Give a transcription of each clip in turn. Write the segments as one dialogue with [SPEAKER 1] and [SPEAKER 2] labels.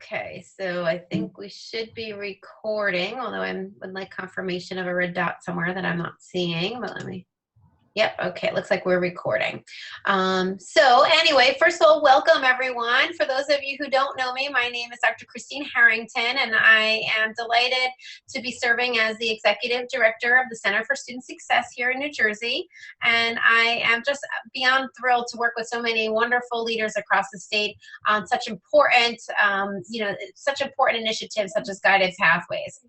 [SPEAKER 1] Okay, so I think we should be recording, although I would like confirmation of a red dot somewhere that I'm not seeing, but let me. Yep, okay, it looks like we're recording. So anyway, first of all, welcome everyone. For those of you who don't know me, my name is Dr. Christine Harrington, and I am delighted to be serving as the Executive Director of the Center for Student Success here in New Jersey. And I am just beyond thrilled to work with so many wonderful leaders across the state on such important, such important initiatives such as Guided Pathways.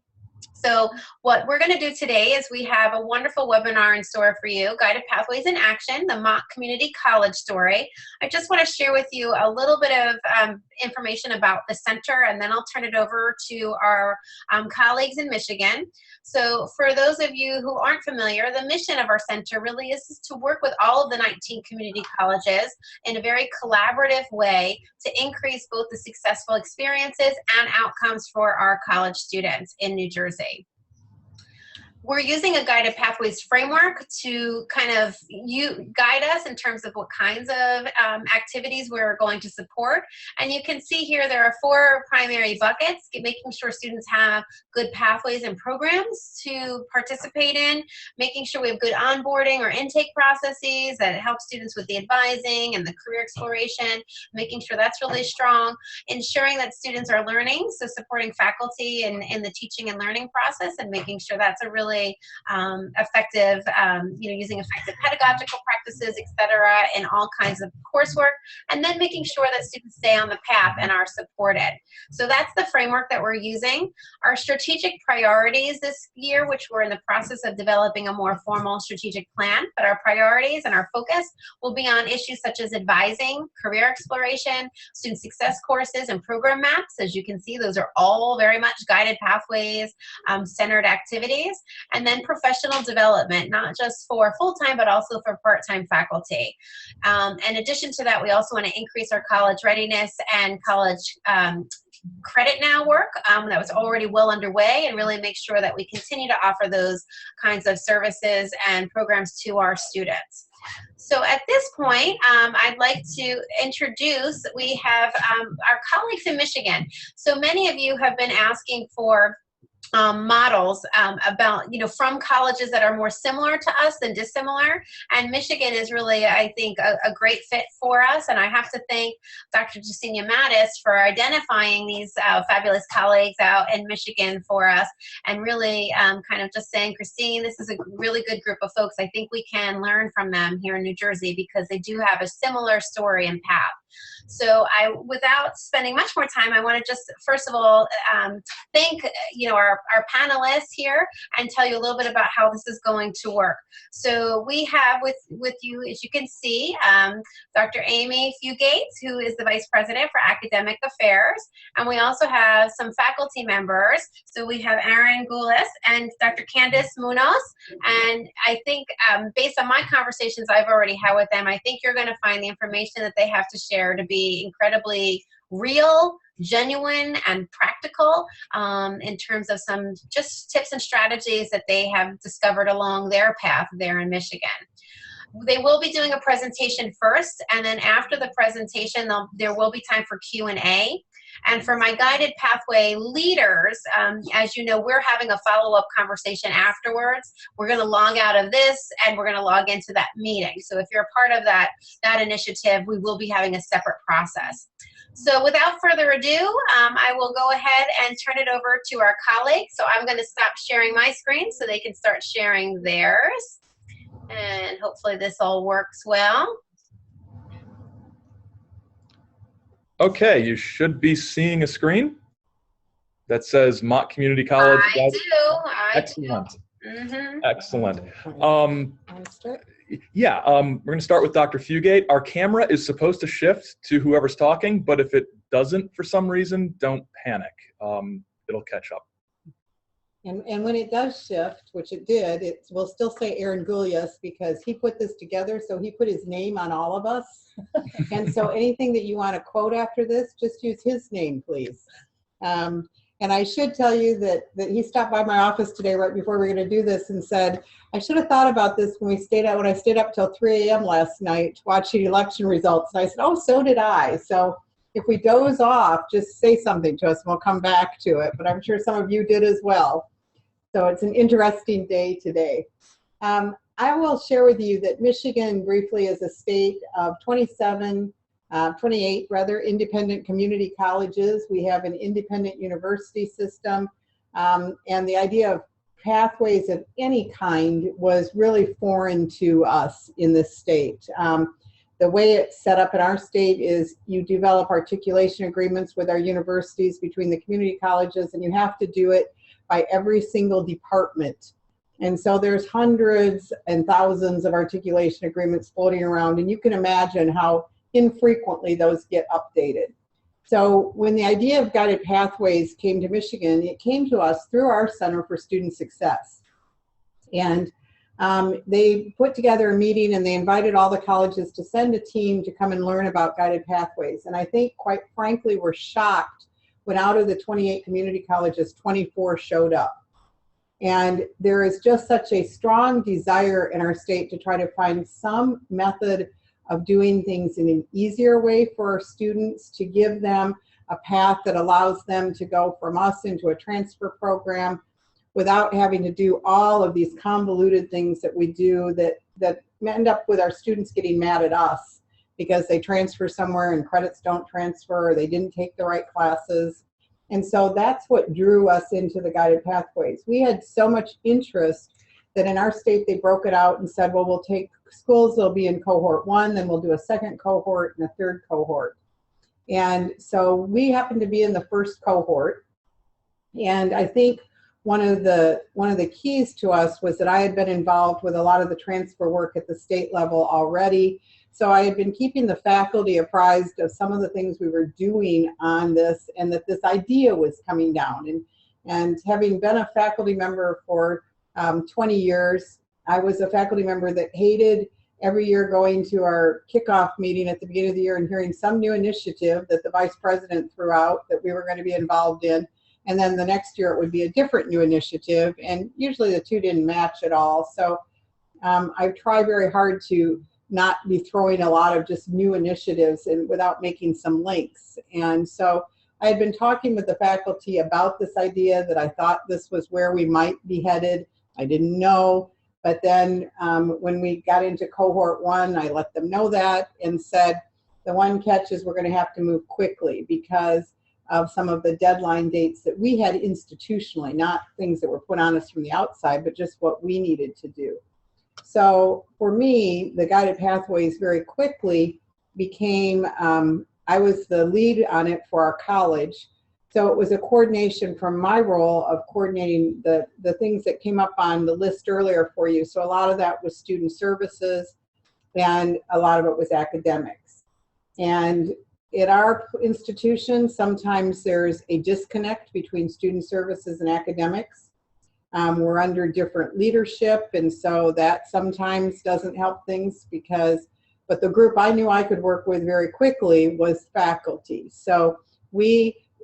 [SPEAKER 1] So what we're going to do today is we have a wonderful webinar in store for you, Guided Pathways in Action, the Mott Community College story. I just want to share with you a little bit of information about the center, and then I'll turn it over to our colleagues in Michigan. So for those of you who aren't familiar, the mission of our center really is to work with all of the 19 community colleges in a very collaborative way to increase both the successful experiences and outcomes for our college students in New Jersey. We're using a Guided Pathways framework to kind of guide us in terms of what kinds of activities we're going to support. And you can see here there are 4 primary buckets, making sure students have good pathways and programs to participate in, making sure we have good onboarding or intake processes that help students with the advising and the career exploration, making sure that's really strong, ensuring that students are learning, so supporting faculty in the teaching and learning process and making sure that's a really effective, using effective pedagogical practices, etc., in all kinds of coursework, and then making sure that students stay on the path and are supported. So that's the framework that we're using. Our strategic priorities this year, which we're in the process of developing a more formal strategic plan, but our priorities and our focus will be on issues such as advising, career exploration, student success courses, and program maps. As you can see, those are all very much Guided Pathways centered activities. And then professional development, not just for full-time, but also for part-time faculty. In addition to that, we also want to increase our college readiness and college credit now work that was already well underway, and really make sure that we continue to offer those kinds of services and programs to our students. So at this point, I'd like to introduce, we have our colleagues in Michigan. So many of you have been asking for models about, from colleges that are more similar to us than dissimilar. And Michigan is really, I think, a great fit for us. And I have to thank Dr. Jasenia Mattis for identifying these fabulous colleagues out in Michigan for us and really kind of just saying, Christine, this is a really good group of folks. I think we can learn from them here in New Jersey because they do have a similar story and path. So without spending much more time, I want to just, first of all, thank, our panelists here and tell you a little bit about how this is going to work. So we have with you, as you can see, Dr. Amy Fugate, who is the Vice President for Academic Affairs. And we also have some faculty members. So we have Aaron Goulis and Dr. Candice Munoz. And I think based on my conversations I've already had with them, I think you're going to find the information that they have to share to be incredibly real, genuine, and practical in terms of some just tips and strategies that they have discovered along their path there in Michigan. They will be doing a presentation first, and then after the presentation, there will be time for Q&A. And for my Guided Pathway leaders, as you know, we're having a follow-up conversation afterwards. We're going to log out of this, and we're going to log into that meeting. So if you're a part of that initiative, we will be having a separate process. So without further ado, I will go ahead and turn it over to our colleagues. So I'm going to stop sharing my screen so they can start sharing theirs. And hopefully this all works well.
[SPEAKER 2] Okay, you should be seeing a screen that says Mott Community College.
[SPEAKER 1] I do.
[SPEAKER 2] Excellent.
[SPEAKER 1] Mm-hmm.
[SPEAKER 2] Excellent. We're going to start with Dr. Fugate. Our camera is supposed to shift to whoever's talking, but if it doesn't for some reason, don't panic. It'll catch up.
[SPEAKER 3] And when it does shift, which it did, it will still say Aaron Goulis because he put this together, so he put his name on all of us. And so anything that you want to quote after this, just use his name, please. And I should tell you that he stopped by my office today right before we were going to do this and said, I should have thought about this when I stayed up till 3 a.m. last night watching election results. And I said, oh, so did I. So if we doze off, just say something to us and we'll come back to it. But I'm sure some of you did as well. So it's an interesting day today. I will share with you that Michigan briefly is a state of 28 independent community colleges. We have an independent university system. And the idea of pathways of any kind was really foreign to us in this state. The way it's set up in our state is you develop articulation agreements with our universities between the community colleges, and you have to do it by every single department. And so there's hundreds and thousands of articulation agreements floating around, and you can imagine how infrequently those get updated. So when the idea of guided pathways came to Michigan, it came to us through our Center for Student Success. And they put together a meeting and they invited all the colleges to send a team to come and learn about guided pathways. And I think, quite frankly, we're shocked when out of the 28 community colleges, 24 showed up. And there is just such a strong desire in our state to try to find some method of doing things in an easier way for our students, to give them a path that allows them to go from us into a transfer program without having to do all of these convoluted things that we do that end up with our students getting mad at us because they transfer somewhere and credits don't transfer, or they didn't take the right classes. And so that's what drew us into the guided pathways. We had so much interest that in our state they broke it out and said, well, we'll take schools that'll be in cohort 1, then we'll do a second cohort and a third cohort. And so we happened to be in the first cohort. And I think one of the keys to us was that I had been involved with a lot of the transfer work at the state level already. So I had been keeping the faculty apprised of some of the things we were doing on this, and that this idea was coming down. And having been a faculty member for 20 years, I was a faculty member that hated every year going to our kickoff meeting at the beginning of the year and hearing some new initiative that the vice president threw out that we were going to be involved in. And then the next year it would be a different new initiative. And usually the two didn't match at all. So I try very hard to not be throwing a lot of just new initiatives and without making some links. And so I had been talking with the faculty about this idea that I thought this was where we might be headed. I didn't know. But then when we got into cohort 1, I let them know that and said, the one catch is we're going to have to move quickly because of some of the deadline dates that we had institutionally, not things that were put on us from the outside, but just what we needed to do. So for me, the guided pathways very quickly became, I was the lead on it for our college. So it was a coordination from my role of coordinating the things that came up on the list earlier for you. So a lot of that was student services and a lot of it was academics. And at our institution, sometimes there's a disconnect between student services and academics. We're under different leadership, and so that sometimes doesn't help things but the group I knew I could work with very quickly was faculty. So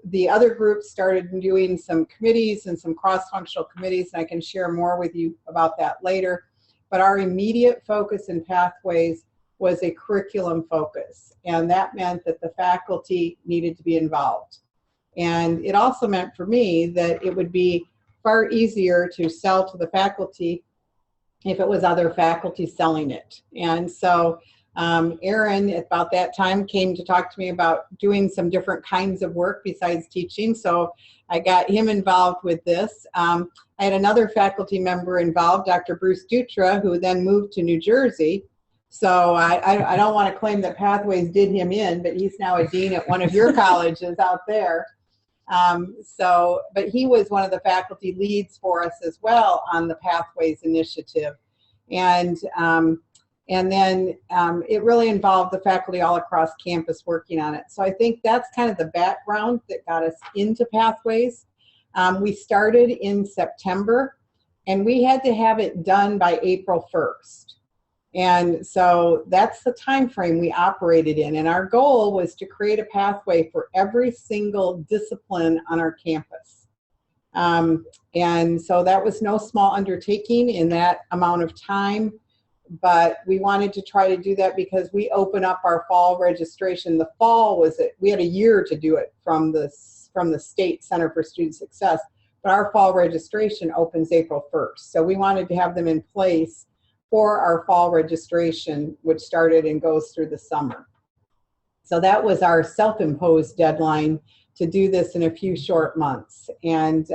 [SPEAKER 3] the other groups started doing some committees and some cross-functional committees, and I can share more with you about that later. But our immediate focus in Pathways was a curriculum focus, and that meant that the faculty needed to be involved. And it also meant for me that it would be far easier to sell to the faculty if it was other faculty selling it. And so Aaron, at about that time, came to talk to me about doing some different kinds of work besides teaching. So I got him involved with this. I had another faculty member involved, Dr. Bruce Dutra, who then moved to New Jersey. So I don't want to claim that Pathways did him in, but he's now a dean at one of your colleges out there. But he was one of the faculty leads for us as well on the Pathways initiative. And then it really involved the faculty all across campus working on it. So I think that's kind of the background that got us into Pathways. We started in September, and we had to have it done by April 1st. And so that's the time frame we operated in. And our goal was to create a pathway for every single discipline on our campus. And so that was no small undertaking in that amount of time. but we wanted to try to do that because we open up our fall registration. The fall we had a year to do it from the State Center for Student Success, but our fall registration opens April 1st. So we wanted to have them in place for our fall registration, which started and goes through the summer. So that was our self-imposed deadline to do this in a few short months. And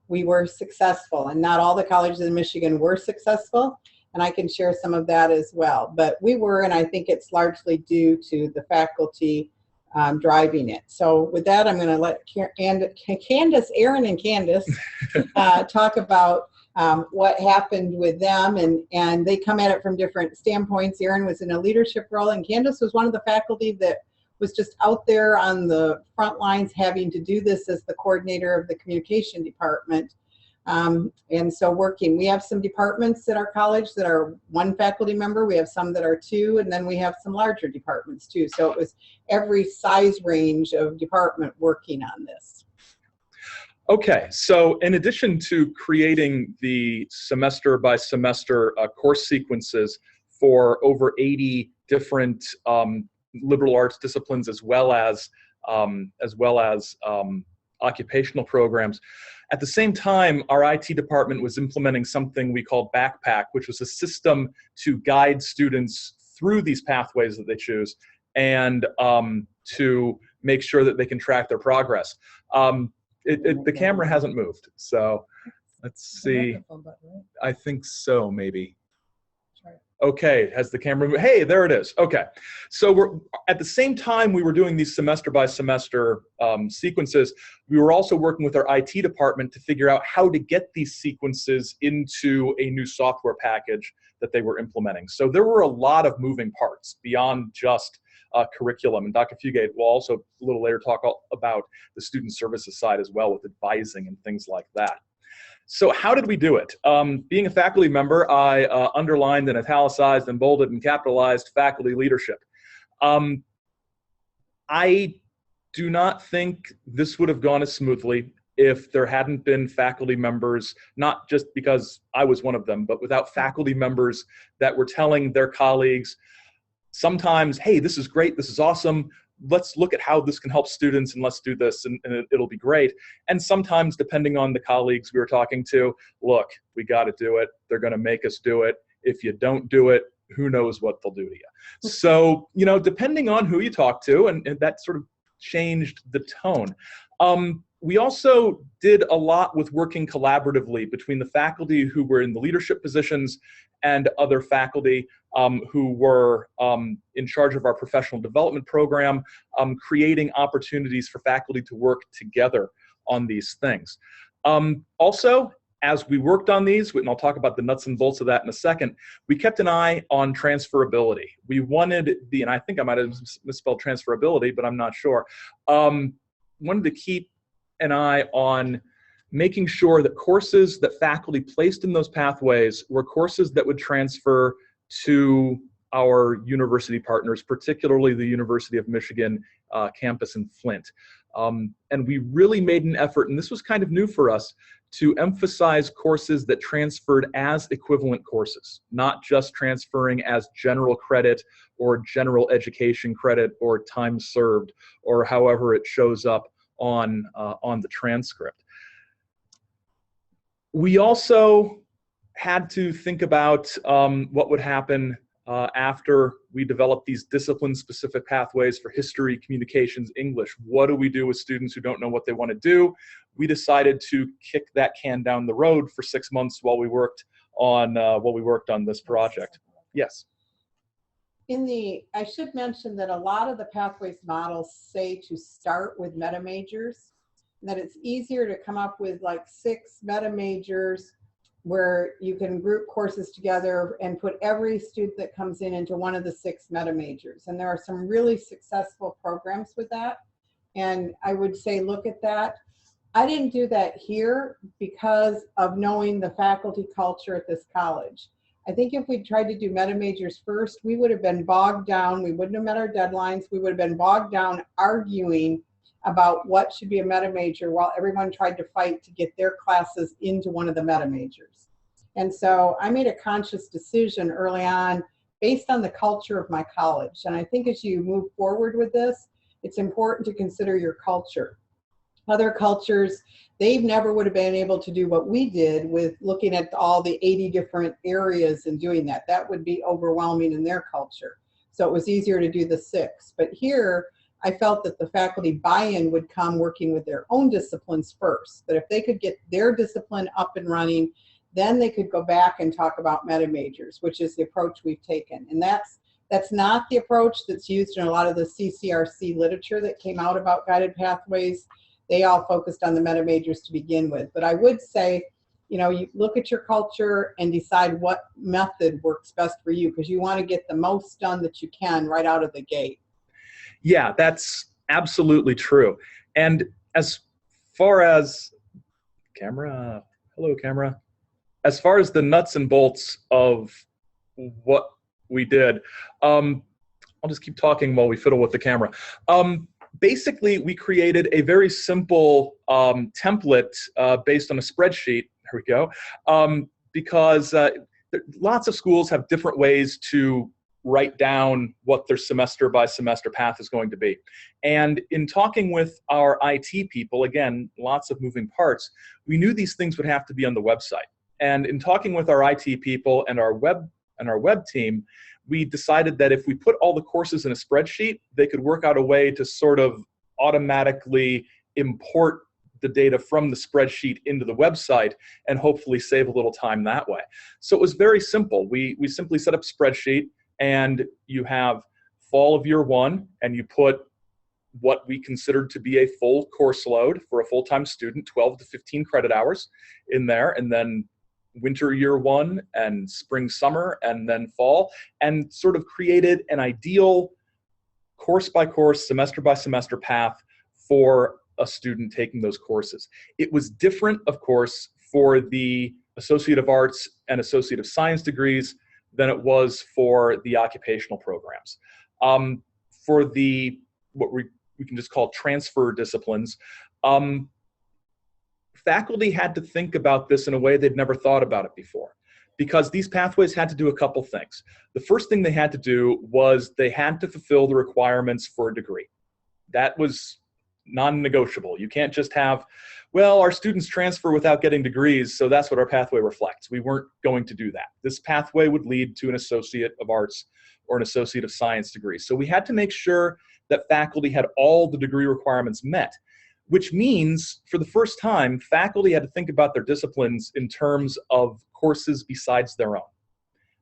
[SPEAKER 3] we were successful, and not all the colleges in Michigan were successful, and I can share some of that as well. But we were, and I think it's largely due to the faculty driving it. So with that, I'm going to let Candace, Erin and Candace talk about what happened with them, and they come at it from different standpoints. Erin was in a leadership role, and Candace was one of the faculty that was just out there on the front lines having to do this as the coordinator of the communication department. And so we have some departments at our college that are one faculty member, we have some that are two, and then we have some larger departments too. So it was every size range of department working on this.
[SPEAKER 2] Okay, so in addition to creating the semester by semester course sequences for over 80 different liberal arts disciplines, as well as occupational programs, at the same time, our IT department was implementing something we called Backpack, which was a system to guide students through these pathways that they choose, and to make sure that they can track their progress. The camera hasn't moved, so let's see. I think so, maybe. Okay, has the camera moved? Hey, there it is. Okay, so we're at the same time we were doing these semester by semester sequences, we were also working with our IT department to figure out how to get these sequences into a new software package that they were implementing. So there were a lot of moving parts beyond just curriculum, and Dr. Fugate will also a little later talk about the student services side as well, with advising and things like that. So how did we do it? Being a faculty member, I underlined and italicized and bolded and capitalized faculty leadership. I do not think this would have gone as smoothly if there hadn't been faculty members, not just because I was one of them, but without faculty members that were telling their colleagues sometimes, hey, this is great, this is awesome, let's look at how this can help students, and let's do this, and it'll be great. And sometimes, depending on the colleagues we were talking to, look, we got to do it. They're going to make us do it. If you don't do it, who knows what they'll do to you. So, you know, depending on who you talk to, and that sort of changed the tone. We also did a lot with working collaboratively between the faculty who were in the leadership positions and other faculty who were in charge of our professional development program, creating opportunities for faculty to work together on these things. Also, as we worked on these, and I'll talk about the nuts and bolts of that in a second, we kept an eye on transferability. We wanted and I think I might have misspelled transferability, but I'm not sure, wanted to keep an eye on making sure that courses that faculty placed in those pathways were courses that would transfer to our university partners, particularly the University of Michigan campus in Flint. And we really made an effort, and this was kind of new for us, to emphasize courses that transferred as equivalent courses, not just transferring as general credit or general education credit or time served, or however it shows up on the transcript. We also had to think about what would happen after we developed these discipline-specific pathways for history, communications, English. What do we do with students who don't know what they want to do? We decided to kick that can down the road for 6 months while we worked on this project. Yes.
[SPEAKER 3] I should mention that a lot of the pathways models say to start with meta majors, and that it's easier to come up with like 6 meta majors where you can group courses together and put every student that comes in into one of the 6 meta majors. And there are some really successful programs with that. And I would say, look at that. I didn't do that here because of knowing the faculty culture at this college. I think if we tried to do meta majors first, we would have been bogged down. We wouldn't have met our deadlines. We would have been bogged down arguing about what should be a meta major while everyone tried to fight to get their classes into one of the meta majors. And so I made a conscious decision early on based on the culture of my college. And I think as you move forward with this, it's important to consider your culture. Other cultures, they never would have been able to do what we did with looking at all the 80 different areas and doing that. That would be overwhelming in their culture. So it was easier to do the 6. But here, I felt that the faculty buy-in would come working with their own disciplines first, that if they could get their discipline up and running, then they could go back and talk about meta majors, which is the approach we've taken. And that's not the approach that's used in a lot of the CCRC literature that came out about guided pathways. They all focused on the meta majors to begin with. But I would say, you look at your culture and decide what method works best for you, because you want to get the most done that you can right out of the gate.
[SPEAKER 2] Yeah, that's absolutely true. And as far as hello camera, as far as the nuts and bolts of what we did, I'll just keep talking while we fiddle with the camera. Basically, we created a very simple template based on a spreadsheet. There we go. Because lots of schools have different ways to write down what their semester by semester path is going to be. And in talking with our IT people, again, lots of moving parts, we knew these things would have to be on the website. And in talking with our IT people and our web team, we decided that if we put all the courses in a spreadsheet, they could work out a way to sort of automatically import the data from the spreadsheet into the website and hopefully save a little time that way. So it was very simple. We simply set up a spreadsheet, and you have fall of year 1, and you put what we considered to be a full course load for a full-time student, 12 to 15 credit hours in there, and then winter year 1 and spring, summer, and then fall, and sort of created an ideal course by course, semester by semester path for a student taking those courses. It was different, of course, for the Associate of Arts and Associate of Science degrees than it was for the occupational programs. For the, what we can just call transfer disciplines, faculty had to think about this in a way they'd never thought about it before, because these pathways had to do a couple things. The first thing they had to do was they had to fulfill the requirements for a degree. That was non-negotiable. You can't just have, well, our students transfer without getting degrees, so that's what our pathway reflects. We weren't going to do that. This pathway would lead to an Associate of Arts or an Associate of Science degree. So we had to make sure that faculty had all the degree requirements met, which means for the first time, faculty had to think about their disciplines in terms of courses besides their own.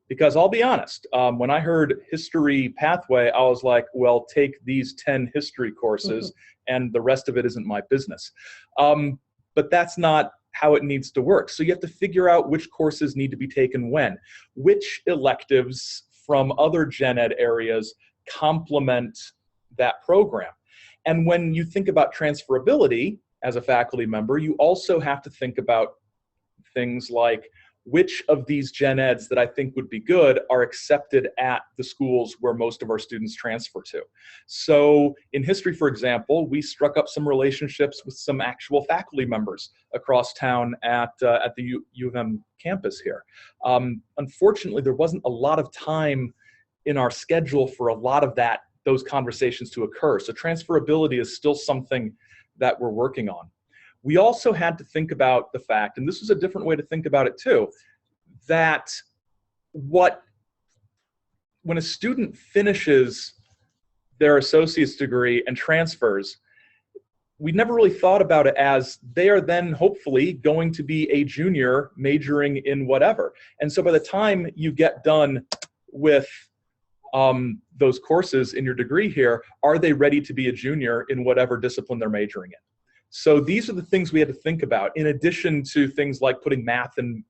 [SPEAKER 2] Because I'll be honest, when I heard history pathway, I was like, well, take these 10 history courses and the rest of it isn't my business. But that's not how it needs to work. So you have to figure out which courses need to be taken when, which electives from other gen ed areas complement that program. And when you think about transferability as a faculty member, you also have to think about things like which of these gen eds that I think would be good are accepted at the schools where most of our students transfer to. So in history, for example, we struck up some relationships with some actual faculty members across town at the U of M campus here. Unfortunately, there wasn't a lot of time in our schedule for a lot of those conversations to occur. So transferability is still something that we're working on. We also had to think about the fact, and this was a different way to think about it too, that when a student finishes their associate's degree and transfers, we never really thought about it as they are then hopefully going to be a junior majoring in whatever. And so by the time you get done with those courses in your degree here, are they ready to be a junior in whatever discipline they're majoring in? So these are the things we had to think about, in addition to things like putting math and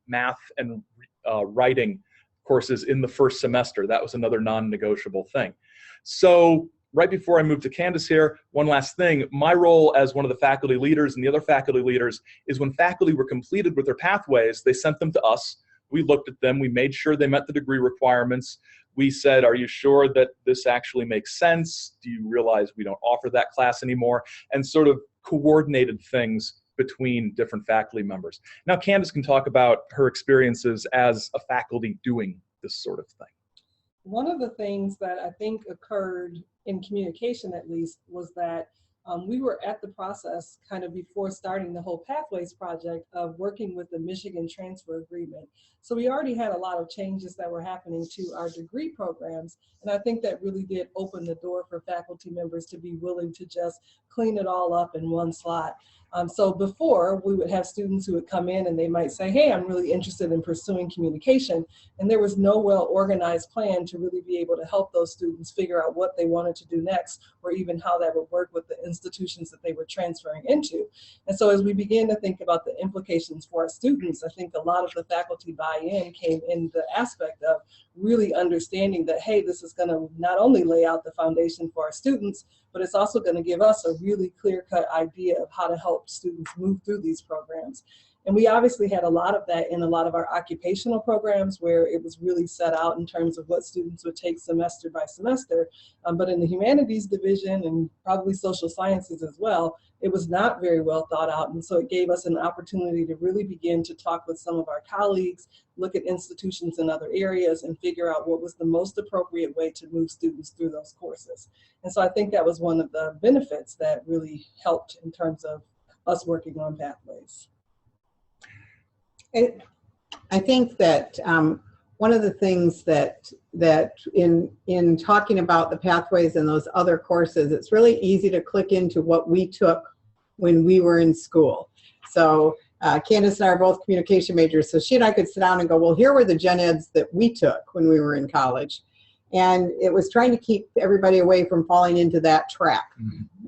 [SPEAKER 2] writing courses in the first semester. That was another non-negotiable thing. So right before I moved to Candace here, one last thing, my role as one of the faculty leaders and the other faculty leaders is when faculty were completed with their pathways, they sent them to us. We looked at them, we made sure they met the degree requirements. We said, are you sure that this actually makes sense? Do you realize we don't offer that class anymore? And sort of coordinated things between different faculty members. Now, Candace can talk about her experiences as a faculty doing this sort of thing.
[SPEAKER 4] One of the things that I think occurred in communication, at least, was that we were at the process kind of before starting the whole Pathways project of working with the Michigan Transfer Agreement. So we already had a lot of changes that were happening to our degree programs. And I think that really did open the door for faculty members to be willing to just clean it all up in one slot. So before, we would have students who would come in and they might say, hey, I'm really interested in pursuing communication. And there was no well-organized plan to really be able to help those students figure out what they wanted to do next, or even how that would work with the institutions that they were transferring into. And so as we began to think about the implications for our students, I think a lot of the faculty buy-in came in the aspect of really understanding that, hey, this is going to not only lay out the foundation for our students, but it's also going to give us a really clear-cut idea of how to help students move through these programs. And we obviously had a lot of that in a lot of our occupational programs, where it was really set out in terms of what students would take semester by semester. But in the humanities division, and probably social sciences as well, it was not very well thought out. And so it gave us an opportunity to really begin to talk with some of our colleagues, look at institutions in other areas, and figure out what was the most appropriate way to move students through those courses. And so I think that was one of the benefits that really helped in terms of us working on Pathways.
[SPEAKER 3] I think that one of the things that in talking about the Pathways and those other courses, it's really easy to click into what we took when we were in school. So Candace and I are both communication majors, so she and I could sit down and go, well, here were the gen eds that we took when we were in college. And it was trying to keep everybody away from falling into that trap,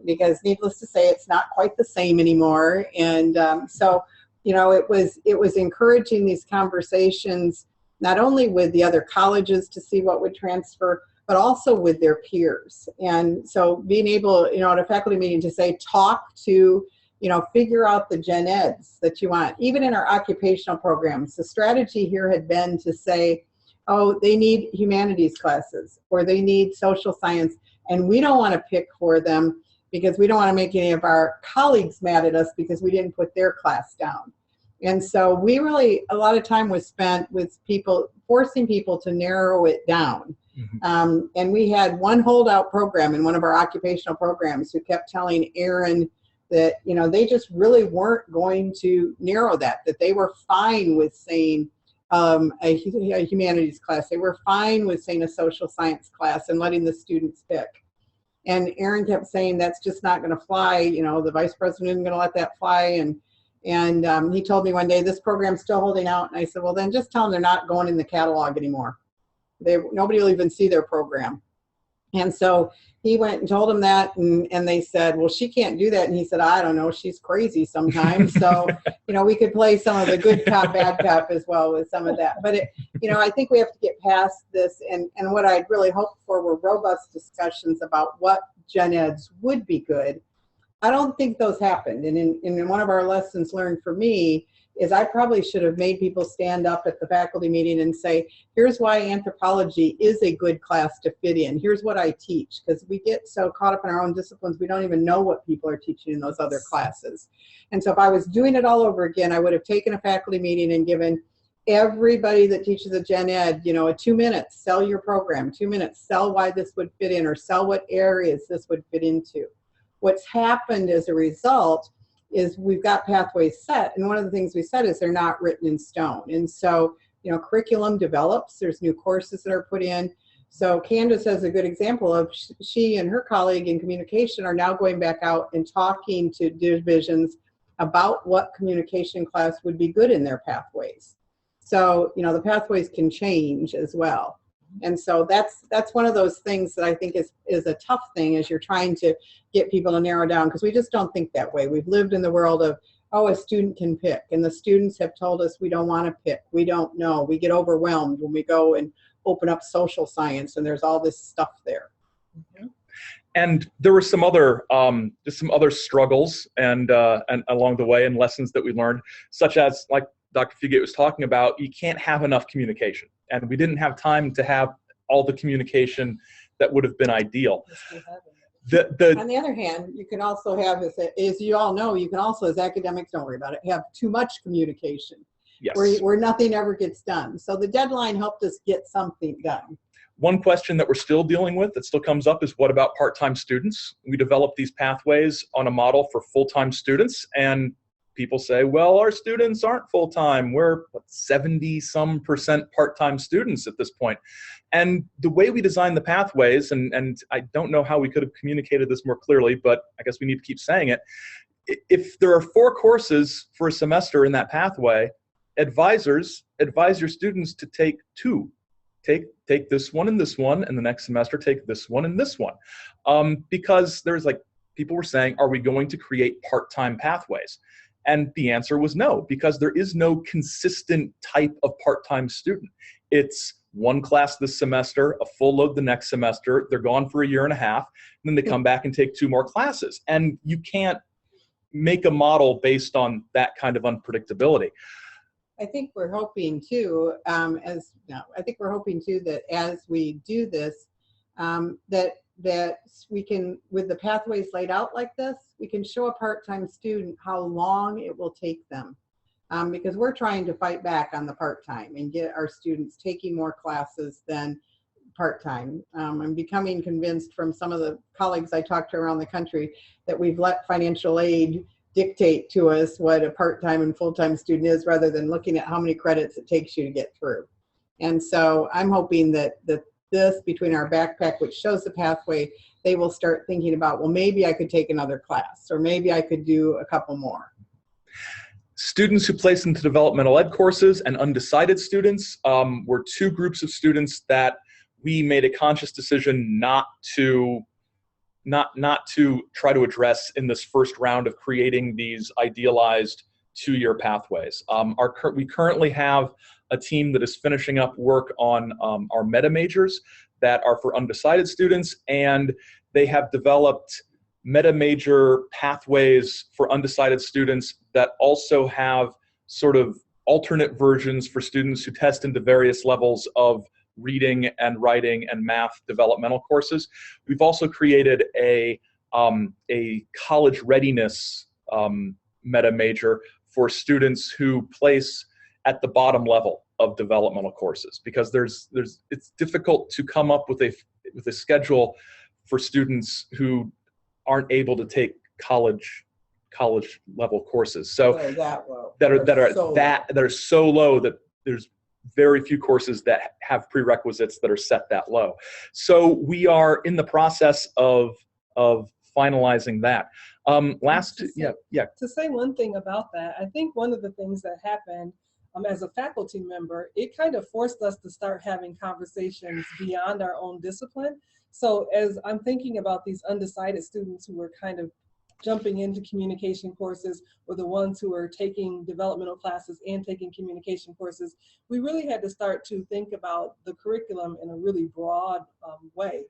[SPEAKER 3] because needless to say, it's not quite the same anymore. And so, you know, it was encouraging these conversations, not only with the other colleges to see what would transfer, but also with their peers. And so being able, you know, at a faculty meeting to say, talk to, you know, figure out the gen eds that you want. Even in our occupational programs, the strategy here had been to say, oh, they need humanities classes, or they need social science, and we don't want to pick for them because we don't want to make any of our colleagues mad at us because we didn't put their class down. And so we really, a lot of time was spent with people, forcing people to narrow it down. And we had one holdout program in one of our occupational programs who kept telling Aaron that, you know, they just really weren't going to narrow that they were fine with saying a humanities class. They were fine with saying a social science class and letting the students pick. And Aaron kept saying, that's just not going to fly. You know, the vice president isn't going to let that fly. And he told me one day, this program's still holding out. And I said, well, then just tell them they're not going in the catalog anymore. Nobody will even see their program. And so he went and told him that, and they said, well, she can't do that. And he said, I don't know, she's crazy sometimes. So, you know, we could play some of the good cop, bad cop as well with some of that. But, you know, I think we have to get past this. And what I'd really hoped for were robust discussions about what gen eds would be good. I don't think those happened. And in one of our lessons learned for me is I probably should have made people stand up at the faculty meeting and say, here's why anthropology is a good class to fit in. Here's what I teach. Because we get so caught up in our own disciplines, we don't even know what people are teaching in those other classes. And so if I was doing it all over again, I would have taken a faculty meeting and given everybody that teaches a gen ed, you know, a 2 minutes, sell your program, 2 minutes, sell why this would fit in, or sell what areas this would fit into. What's happened as a result is we've got pathways set, and one of the things we said is they're not written in stone. And so, you know, curriculum develops, there's new courses that are put in. So Candace has a good example of she and her colleague in communication are now going back out and talking to divisions about what communication class would be good in their pathways. So, you know, the pathways can change as well. And so that's one of those things that I think is a tough thing as you're trying to get people to narrow down, because we just don't think that way. We've lived in the world of, oh, a student can pick, and the students have told us we don't want to pick. We don't know. We get overwhelmed when we go and open up social science, and there's all this stuff there.
[SPEAKER 2] And there were some other just some other struggles and along the way, and lessons that we learned, such as, like Dr. Fugate was talking about, you can't have enough communication. And we didn't have time to have all the communication that would have been ideal.
[SPEAKER 3] On the other hand, you can also have, as you all know, you can also, as academics, don't worry about it, have too much communication.
[SPEAKER 2] Yes.
[SPEAKER 3] Where nothing ever gets done. So the deadline helped us get something done.
[SPEAKER 2] One question that we're still dealing with that still comes up is, what about part-time students? We developed these pathways on a model for full-time students, and people say, well, our students aren't full-time. We're 70-some% part-time students at this point. And the way we designed the pathways, and I don't know how we could have communicated this more clearly, but I guess we need to keep saying it. If there are 4 courses for a semester in that pathway, advisors advise your students to take 2. Take this one, and the next semester take this one and this one. Because there's people were saying, are we going to create part-time pathways? And the answer was no, because there is no consistent type of part-time student. It's one class this semester, a full load the next semester, they're gone for a year and a half, and then they come back and take 2 more classes. And you can't make a model based on that kind of unpredictability.
[SPEAKER 3] I think we're hoping too, that as we do this, that we can, with the pathways laid out like this, we can show a part-time student how long it will take them. Because we're trying to fight back on the part-time and get our students taking more classes than part-time. I'm becoming convinced from some of the colleagues I talk to around the country that we've let financial aid dictate to us what a part-time and full-time student is, rather than looking at how many credits it takes you to get through. And so I'm hoping that this, between our backpack, which shows the pathway, they will start thinking about, well, maybe I could take another class, or maybe I could do a couple more.
[SPEAKER 2] Students who place into developmental ed courses and undecided students were 2 groups of students that we made a conscious decision not to try to address in this first round of creating these idealized 2-year pathways. We currently have a team that is finishing up work on our meta majors that are for undecided students, and they have developed meta major pathways for undecided students that also have sort of alternate versions for students who test into various levels of reading and writing and math developmental courses. We've also created a college readiness meta major for students who place at the bottom level of developmental courses, because it's difficult to come up with a schedule for students who aren't able to take college level courses. So that are so low that there's very few courses that have prerequisites that are set that low. So we are in the process of finalizing that.
[SPEAKER 4] To say one thing about that, I think one of the things that happened as a faculty member, it kind of forced us to start having conversations beyond our own discipline. So as I'm thinking about these undecided students who were kind of jumping into communication courses, or the ones who are taking developmental classes and taking communication courses, we really had to start to think about the curriculum in a really broad way.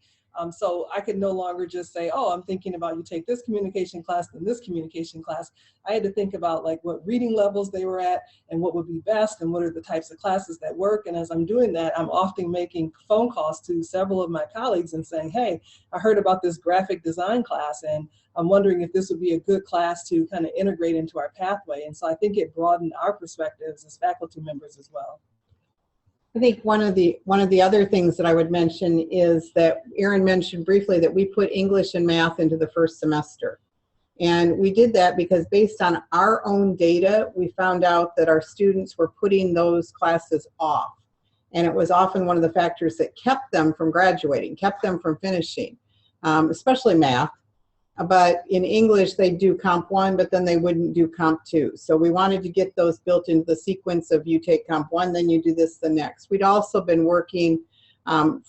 [SPEAKER 4] So I could no longer just say, oh, I'm thinking about you take this communication class, then this communication class. I had to think about what reading levels they were at and what would be best and what are the types of classes that work. And as I'm doing that, I'm often making phone calls to several of my colleagues and saying, hey, I heard about this graphic design class, and I'm wondering if this would be a good class to kind of integrate into our pathway. And so I think it broadened our perspectives as faculty members as well.
[SPEAKER 3] I think one of the other things that I would mention is that Erin mentioned briefly that we put English and math into the first semester. And we did that because based on our own data, we found out that our students were putting those classes off. And it was often one of the factors that kept them from graduating, kept them from finishing, especially math. But in English, they do Comp 1, but then they wouldn't do Comp 2. So we wanted to get those built into the sequence of you take Comp 1, then you do this the next. We'd also been working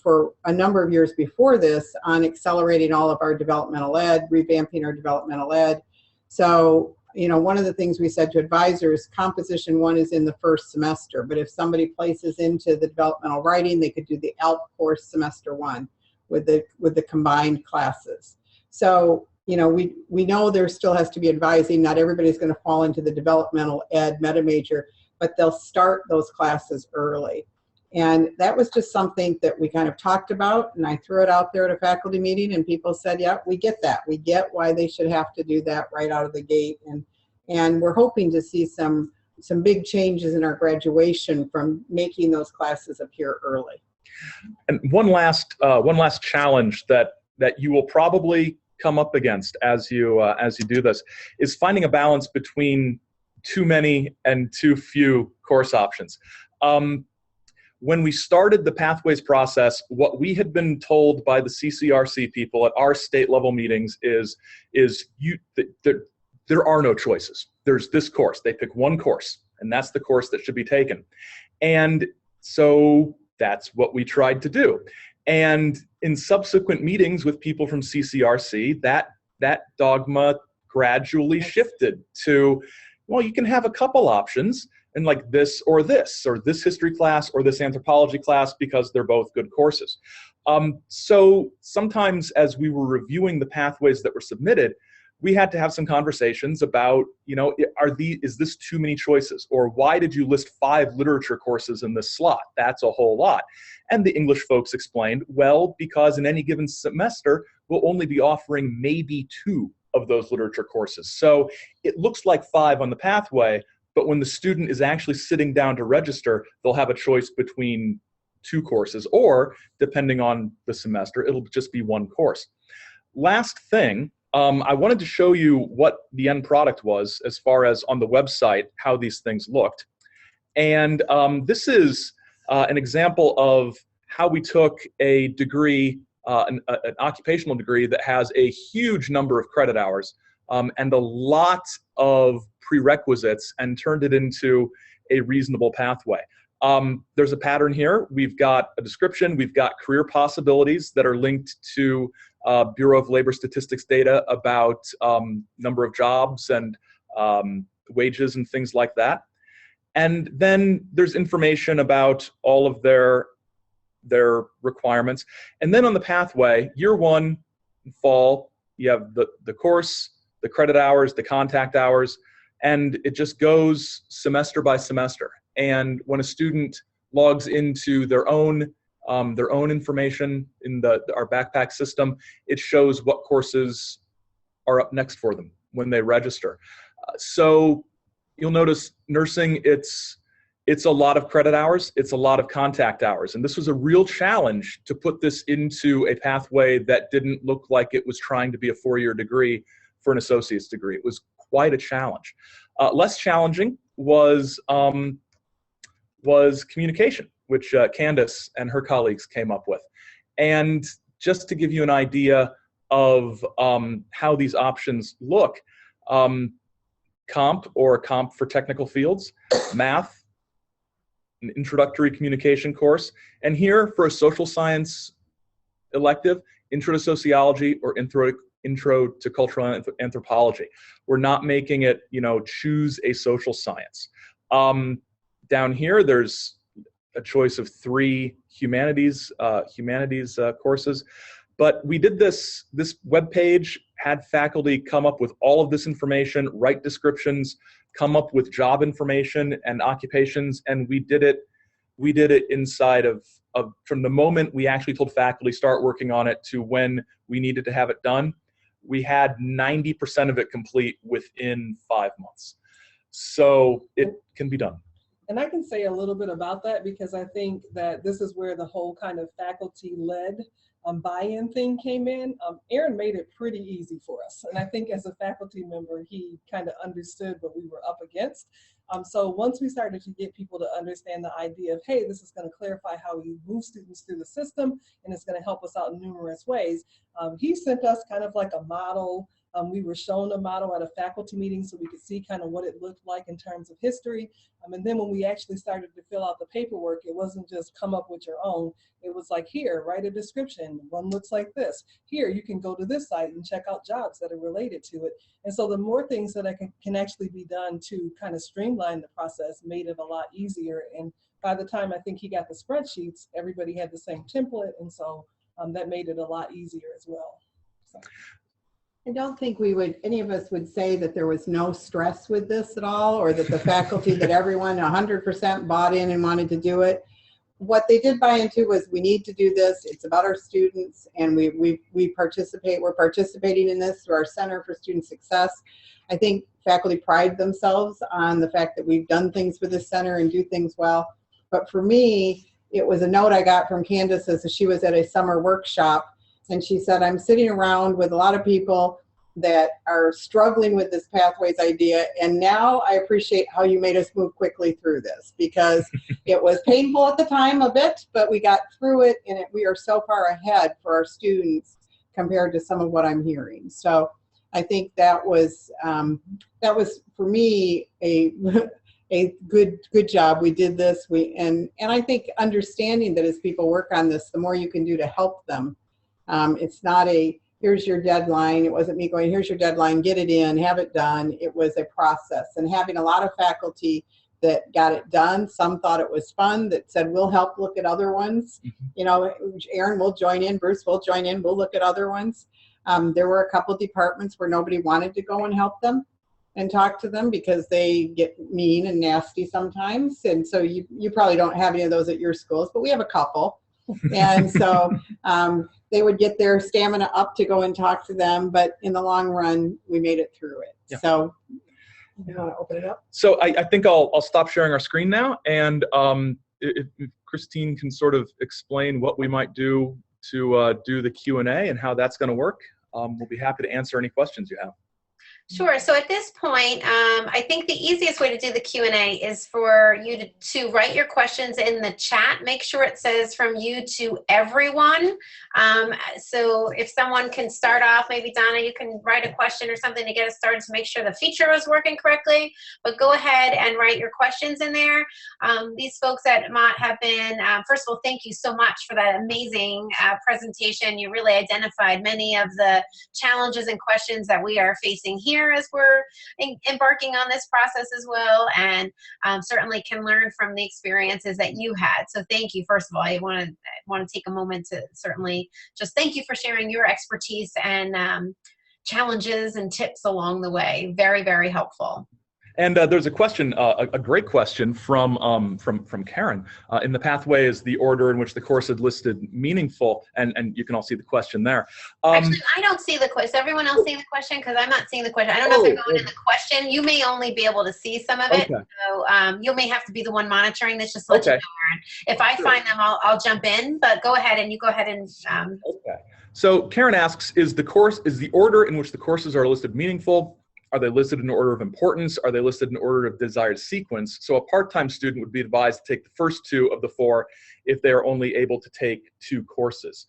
[SPEAKER 3] for a number of years before this on accelerating all of our developmental ed, revamping our developmental ed. So, one of the things we said to advisors, Composition 1 is in the first semester, but if somebody places into the developmental writing, they could do the ALP course semester 1 with the combined classes. So, we know there still has to be advising. Not everybody's going to fall into the developmental ed meta major, but they'll start those classes early. And that was just something that we kind of talked about, and I threw it out there at a faculty meeting, and people said, yeah, we get that. We get why they should have to do that right out of the gate. And we're hoping to see some big changes in our graduation from making those classes appear early.
[SPEAKER 2] And one last challenge that you will probably come up against as you do this is finding a balance between too many and too few course options. When we started the Pathways process, what we had been told by the CCRC people at our state level meetings is there are no choices. There's this course. They pick one course, and that's the course that should be taken. And so that's what we tried to do. And in subsequent meetings with people from CCRC, that dogma gradually shifted to, well, you can have a couple options, and like this, or this history class, or this anthropology class, because they're both good courses. So sometimes as we were reviewing the pathways that were submitted, we had to have some conversations about, is this too many choices? Or why did you list 5 literature courses in this slot? That's a whole lot. And the English folks explained, well, because in any given semester, we'll only be offering maybe 2 of those literature courses. So it looks like 5 on the pathway, but when the student is actually sitting down to register, they'll have a choice between 2 courses, or depending on the semester, it'll just be 1 course. Last thing, I wanted to show you what the end product was as far as on the website, how these things looked. And this is an example of how we took a degree, an occupational degree that has a huge number of credit hours and a lot of prerequisites, and turned it into a reasonable pathway. There's a pattern here. We've got a description. We've got career possibilities that are linked to Bureau of Labor Statistics data about number of jobs and wages and things like that. And then there's information about all of their requirements. And then on the pathway, year 1, fall, you have the course, the credit hours, the contact hours, and it just goes semester by semester. And when a student logs into their own information in our backpack system, it shows what courses are up next for them when they register. So you'll notice nursing, it's a lot of credit hours, it's a lot of contact hours. And this was a real challenge to put this into a pathway that didn't look like it was trying to be a 4-year degree for an associate's degree. It was quite a challenge. Less challenging was communication, which Candace and her colleagues came up with. And just to give you an idea of how these options look, comp for technical fields, math, an introductory communication course, and here for a social science elective, intro to sociology or intro to cultural anthropology. We're not making it, choose a social science. Down here, there's a choice of 3 humanities courses. But we did this webpage, had faculty come up with all of this information, write descriptions, come up with job information and occupations, and we did it inside of from the moment we actually told faculty start working on it to when we needed to have it done. We had 90% of it complete within 5 months. So it can be done.
[SPEAKER 4] And I can say a little bit about that, because I think that this is where the whole kind of faculty-led buy-in thing came in. Aaron made it pretty easy for us. And I think as a faculty member, he kind of understood what we were up against. So once we started to get people to understand the idea of, hey, this is going to clarify how we move students through the system, and it's going to help us out in numerous ways, he sent us kind of like a model. We were shown a model at a faculty meeting so we could see kind of what it looked like in terms of history. And then when we actually started to fill out the paperwork, it wasn't just come up with your own. It was like, here, write a description. One looks like this. Here, you can go to this site and check out jobs that are related to it. And so the more things that can actually be done to kind of streamline the process made it a lot easier. And by the time I think he got the spreadsheets, everybody had the same template. And so that made it a lot easier as well. So.
[SPEAKER 3] I don't think any of us would say that there was no stress with this at all, or that the faculty, that everyone 100% bought in and wanted to do it. what they did buy into was we need to do this. It's about our students, and we participate. We're participating in this through our Center for Student Success. I think faculty pride themselves on the fact that we've done things with this center and do things well. But for me, it was a note I got from Candace as she was at a summer workshop, and she said, I'm sitting around with a lot of people that are struggling with this pathways idea, and now I appreciate how you made us move quickly through this, because it was painful at the time a bit, but we got through it, and we are so far ahead for our students compared to some of what I'm hearing. So I think that was for me a good job. We did this. And I think understanding that as people work on this, the more you can do to help them. It's not a here's your deadline. It wasn't me going, here's your deadline, get it in, have it done. It was a process, and having a lot of faculty that got it done. Some thought it was fun, that said, we'll help look at other ones. You know, Aaron will join in, Bruce will join in, we'll look at other ones. There were a couple departments where nobody wanted to go and help them and talk to them because they get mean and nasty sometimes. And so you probably don't have any of those at your schools, but we have a couple. And so they would get their stamina up to go and talk to them, but in the long run, we made it through it. Yeah. So you want to open it up?
[SPEAKER 2] So I think I'll stop sharing our screen now, and if Christine can sort of explain what we might do to do the Q&A and how that's going to work, we'll be happy to answer any questions you have.
[SPEAKER 1] Sure. So at this point, I think the easiest way to do the Q&A is for you to write your questions in the chat. Make sure it says from you to everyone. So if someone can start off, maybe Donna, you can write a question or something to get us started to make sure the feature is working correctly. But go ahead and write your questions in there. These folks at Mott have been, first of all, thank you so much for that amazing presentation. You really identified many of the challenges and questions that we are facing here as we're embarking on this process as well, and certainly can learn from the experiences that you had. So thank you. First of all, I want to take a moment to certainly just thank you for sharing your expertise and challenges and tips along the way. Very, very helpful.
[SPEAKER 2] And there's a question, a great question from Karen. In the pathway, is the order in which the course had listed meaningful? And you can all see the question there.
[SPEAKER 1] Actually, I don't see the question. Everyone else see the question? Because I'm not seeing the question. I don't know if they're going in the question. You may only be able to see some of it. Okay. So you may have to be the one monitoring this. Just to let you know, Aaron. If I find them, I'll jump in. But go ahead and you go ahead and.
[SPEAKER 2] Okay. So Karen asks, is the order in which the courses are listed meaningful? Are they listed in order of importance? Are they listed in order of desired sequence? So a part-time student would be advised to take the first 2 of the 4 if they are only able to take 2 courses.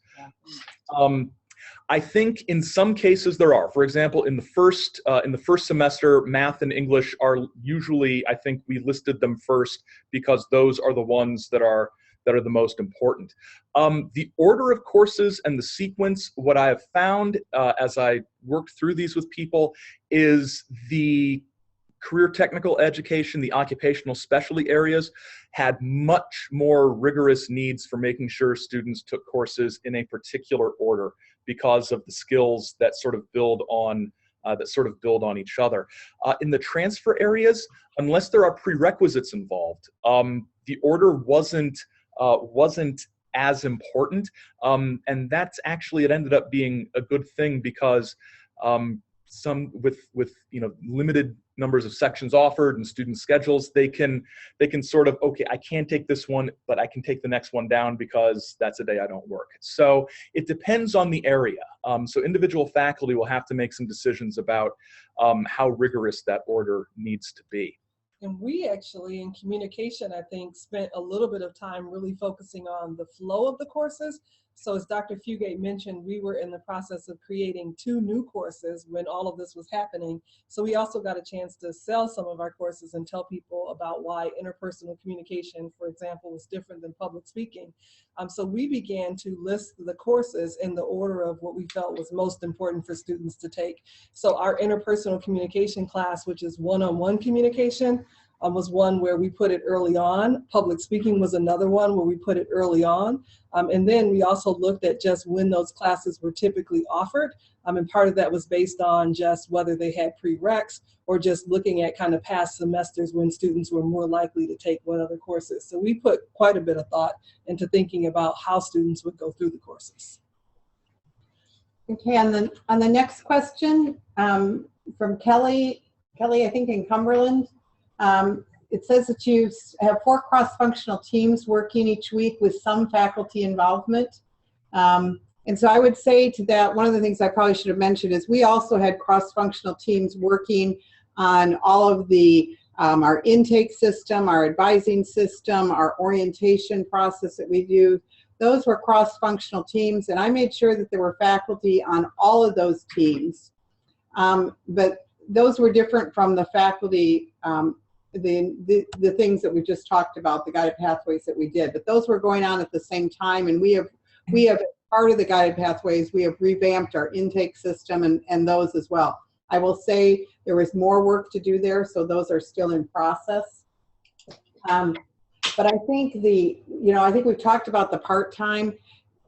[SPEAKER 2] I think in some cases there are. For example, in the first semester, math and English are usually, I think we listed them first because those are the ones that are the most important. The order of courses and the sequence, what I have found as I worked through these with people, is the career technical education, the occupational specialty areas had much more rigorous needs for making sure students took courses in a particular order because of the skills that sort of build on each other. In the transfer areas, unless there are prerequisites involved, the order wasn't as important, and that's actually, it ended up being a good thing because some with limited numbers of sections offered and student schedules, they can sort of, okay, I can't take this one, but I can take the next one down because that's a day I don't work. So it depends on the area. So individual faculty will have to make some decisions about how rigorous that order needs to be.
[SPEAKER 4] And we actually, in communication, I think, spent a little bit of time really focusing on the flow of the courses. So as Dr. Fugate mentioned, we were in the process of creating 2 new courses when all of this was happening. So we also got a chance to sell some of our courses and tell people about why interpersonal communication, for example, was different than public speaking. So we began to list the courses in the order of what we felt was most important for students to take. So our interpersonal communication class, which is one-on-one communication, was one where we put it early on. Public speaking was another one where we put it early on. And then we also looked at just when those classes were typically offered. And part of that was based on just whether they had prereqs or just looking at kind of past semesters when students were more likely to take what other courses. So we put quite a bit of thought into thinking about how students would go through the courses.
[SPEAKER 3] Okay, on the next question from Kelly, I think in Cumberland, it says that you have 4 cross-functional teams working each week with some faculty involvement. And so I would say to that, one of the things I probably should have mentioned is we also had cross-functional teams working on all of the our intake system, our advising system, our orientation process that we do. Those were cross-functional teams, and I made sure that there were faculty on all of those teams. But those were different from the faculty, the things that we just talked about, the guided pathways that we did. But those were going on at the same time, and we have part of the guided pathways, we have revamped our intake system and those as well. I will say there was more work to do there, so those are still in process. But I think I think we've talked about the part-time.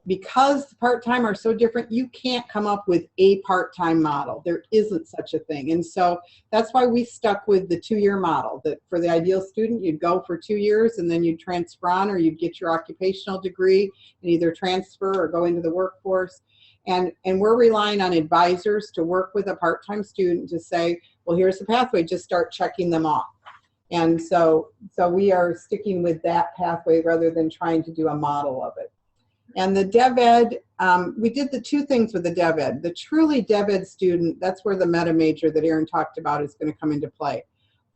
[SPEAKER 3] Because the part-time are so different, you can't come up with a part-time model. There isn't such a thing. And so that's why we stuck with the 2-year model, that for the ideal student, you'd go for 2 years and then you'd transfer on, or you'd get your occupational degree and either transfer or go into the workforce. And we're relying on advisors to work with a part-time student to say, well, here's the pathway, just start checking them off. And so we are sticking with that pathway rather than trying to do a model of it. And the DevEd, we did the 2 things with the DevEd. The truly DevEd student, that's where the meta major that Erin talked about is going to come into play.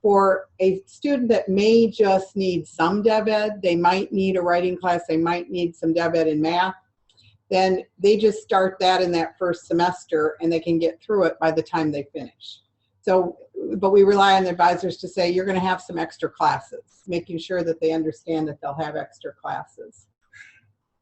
[SPEAKER 3] For a student that may just need some DevEd, they might need a writing class, they might need some DevEd in math, then they just start that in that first semester and they can get through it by the time they finish. So, but we rely on the advisors to say, you're going to have some extra classes, making sure that they understand that they'll have extra classes.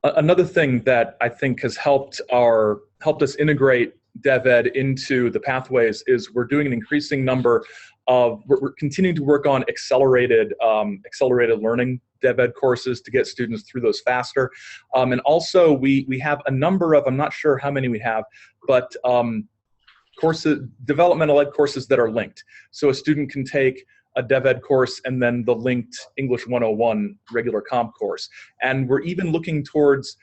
[SPEAKER 2] Another thing that I think has helped us integrate DevEd into the pathways is we're doing an increasing number of, we're continuing to work on accelerated learning DevEd courses to get students through those faster. And also we have a number of, I'm not sure how many we have, but developmental ed courses that are linked. So a student can take a DevEd course and then the linked English 101 regular comp course. And we're even looking towards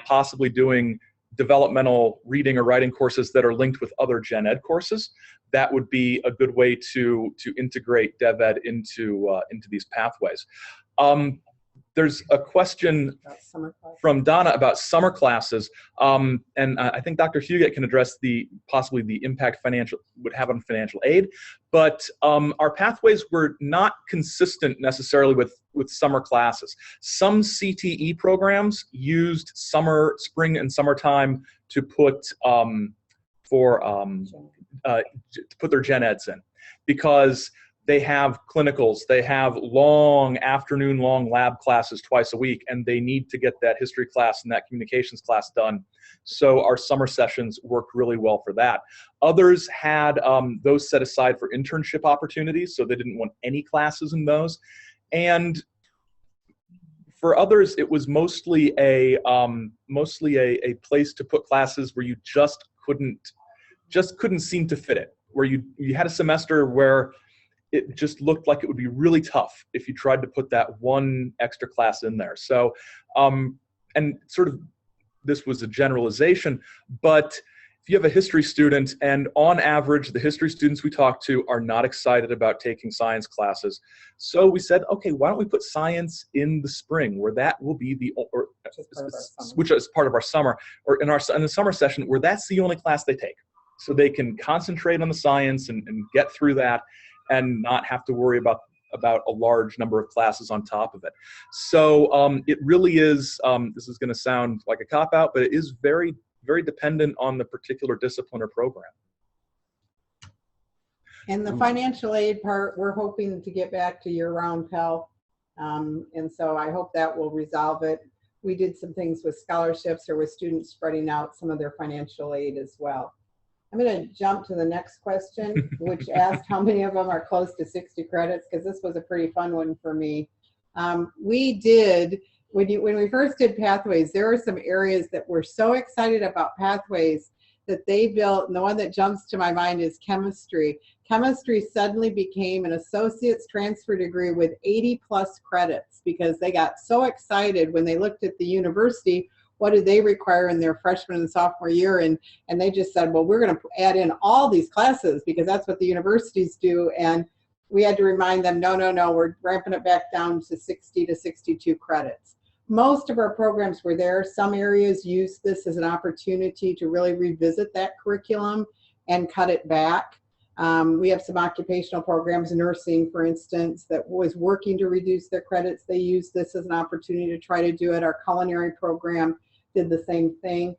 [SPEAKER 2] possibly doing developmental reading or writing courses that are linked with other gen ed courses. That would be a good way to integrate DevEd into these pathways. There's a question from Donna about summer classes, and I think Dr. Huguet can address possibly the impact would have on financial aid, but our pathways were not consistent necessarily with summer classes. Some CTE programs used spring and summertime to put their gen eds in, because they have clinicals, they have long lab classes twice a week, and they need to get that history class and that communications class done. So our summer sessions worked really well for that. Others had those set aside for internship opportunities, so they didn't want any classes in those. And for others, it was mostly a place to put classes where you just couldn't seem to fit it, where you had a semester where it just looked like it would be really tough if you tried to put that one extra class in there. So, and sort of this was a generalization, but if you have a history student, and on average, the history students we talk to are not excited about taking science classes. So we said, okay, why don't we put science in the spring, where that will be which is part of our summer, or in the summer session, where that's the only class they take. So they can concentrate on the science and get through that, and not have to worry about a large number of classes on top of it. So it really is, this is going to sound like a cop-out, but it is very, very dependent on the particular discipline or program.
[SPEAKER 3] And the financial aid part, we're hoping to get back to year-round Pell. And so I hope that will resolve it. We did some things with scholarships or with students spreading out some of their financial aid as well. I'm going to jump to the next question, which asked how many of them are close to 60 credits, because this was a pretty fun one for me. We did, when we first did Pathways, there were some areas that were so excited about Pathways that they built, and the one that jumps to my mind is chemistry. Chemistry suddenly became an associate's transfer degree with 80 plus credits because they got so excited when they looked at the university. What did they require in their freshman and sophomore year? And they just said, well, we're going to add in all these classes because that's what the universities do. And we had to remind them, no, we're ramping it back down to 60 to 62 credits. Most of our programs were there. Some areas use this as an opportunity to really revisit that curriculum and cut it back. We have some occupational programs, nursing, for instance, that was working to reduce their credits. They use this as an opportunity to try to do it. Our culinary program did the same thing.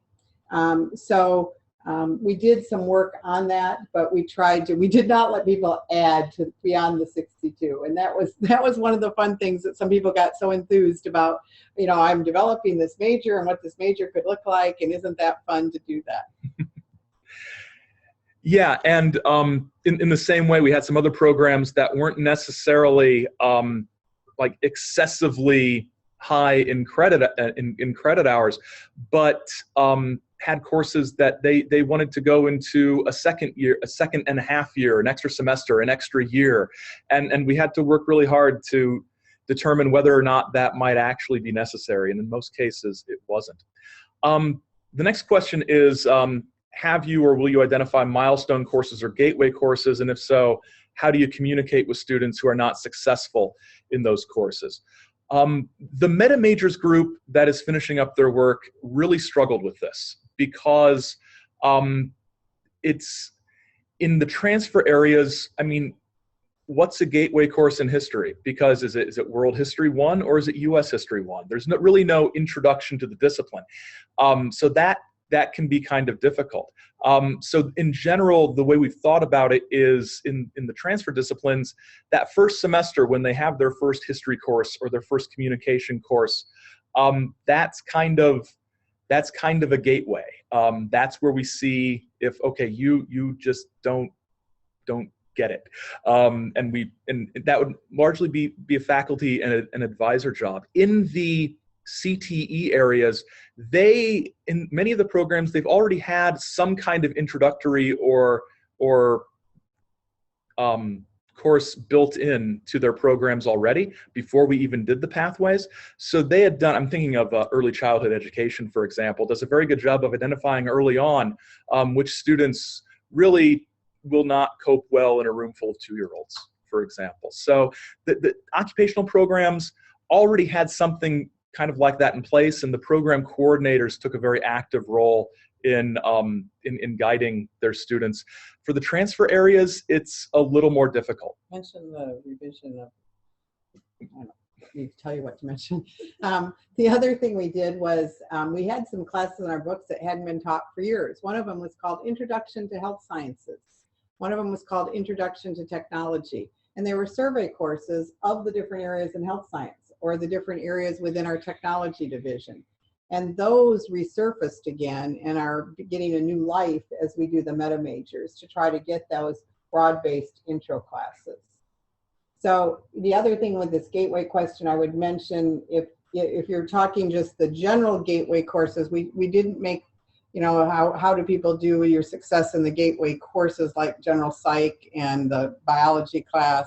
[SPEAKER 3] We did some work on that, but we did not let people add to beyond the 62. And that was one of the fun things that some people got so enthused about. I'm developing this major and what this major could look like, and isn't that fun to do that?
[SPEAKER 2] Yeah, and in the same way, we had some other programs that weren't necessarily like excessively high in credit hours, but had courses that they wanted to go into a second and a half year, an extra semester, an extra year, and we had to work really hard to determine whether or not that might actually be necessary, and in most cases it wasn't. The next question is, have you or will you identify milestone courses or gateway courses, and if so, how do you communicate with students who are not successful in those courses? The meta majors group that is finishing up their work really struggled with this because it's in the transfer areas. I mean, what's a gateway course in history? Because is it World History 1 or is it US History 1? There's really no introduction to the discipline. So that can be kind of difficult. So in general, the way we've thought about it is in the transfer disciplines, that first semester when they have their first history course or their first communication course, that's kind of a gateway. That's where we see if, okay, you just don't get it. And that would largely be a faculty and an advisor job. In the CTE areas, in many of the programs, they've already had some kind of introductory or course built in to their programs already before we even did the pathways. So they had done, I'm thinking of early childhood education, for example, does a very good job of identifying early on which students really will not cope well in a room full of 2-year-olds, for example. So the occupational programs already had something kind of like that in place, and the program coordinators took a very active role in guiding their students. For the transfer areas, it's a little more difficult.
[SPEAKER 3] Mention the revision of, I don't need to tell you what to mention. The other thing we did was we had some classes in our books that hadn't been taught for years. One of them was called Introduction to Health Sciences. One of them was called Introduction to Technology. And they were survey courses of the different areas in health science or the different areas within our technology division. And those resurfaced again and are getting a new life as we do the meta majors to try to get those broad-based intro classes. So the other thing with this gateway question, I would mention, if you're talking just the general gateway courses, we didn't make, you know, how do people do your success in the gateway courses like general psych and the biology class.